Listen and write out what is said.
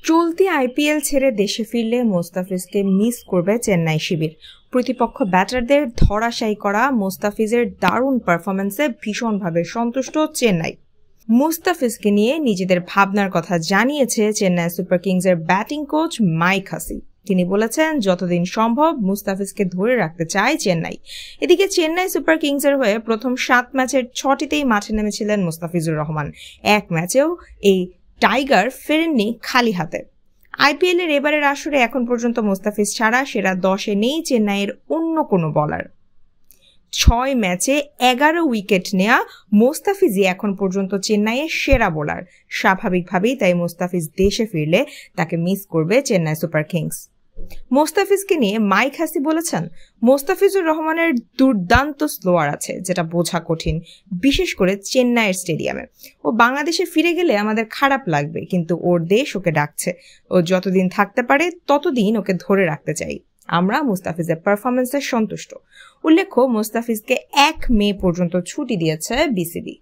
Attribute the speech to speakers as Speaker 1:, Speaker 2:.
Speaker 1: চলতি আইপিএল ছেড়ে দেশে ফিরলে মোস্তাফিজকে মিস করবে চেন্নাই শিবির। প্রতিপক্ষ ব্যাটারদের ধরাশায়ী করা মোস্তাফিজের দারুণ পারফরম্যান্সে ভীষণভাবে সন্তুষ্ট চেন্নাই। মোস্তাফিজকে নিয়ে নিজেদের ভাবনার কথা জানিয়েছে চেন্নাই সুপার কিংসের ব্যাটিং কোচ মাইক হাসি। তিনি বলেছেন, যতদিন সম্ভব মুস্তাফিজকে ধরে রাখতে চায় চেন্নাই। এদিকে চেন্নাই সুপার কিংসের হয়ে প্রথম 7 ম্যাচের 6টিতেই মাঠে নেমেছিলেন মুস্তাফিজুর রহমান। এক ম্যাচেও এই টাইগার ফেরেননি খালি হাতে। আইপিএল এর এবারের আসরে এখন পর্যন্ত মুস্তাফিজ ছাড়া সেরা 10-এ নেই চেন্নাইয়ের অন্য কোনো বলার। 6 ম্যাচে 11 উইকেট নেয়া মোস্তাফিজই এখন পর্যন্ত চেন্নাইয়ের সেরা বোলার। স্বাভাবিকভাবেই তাই মোস্তাফিজ দেশে ফিরলে তাকে মিস করবে চেন্নাই সুপার কিংস। মোস্তাফিজকে নিয়ে মাইক হাসি বলেছেন, মোস্তাফিজুর রহমানের দুর্দান্ত স্লোয়ার আছে, যেটা বোঝা কঠিন, বিশেষ করে চেন্নাইয়ের স্টেডিয়ামে। ও বাংলাদেশে ফিরে গেলে আমাদের খারাপ লাগবে, কিন্তু ওর দেশ ওকে ডাকছে। ও যতদিন থাকতে পারে ততদিন ওকে ধরে রাখতে চাই। আমরা মুস্তাফিজের পারফরমেন্সে সন্তুষ্ট। উল্লেখ্য, মুস্তাফিজকে 1 মে পর্যন্ত ছুটি দিয়েছে বিসিবি।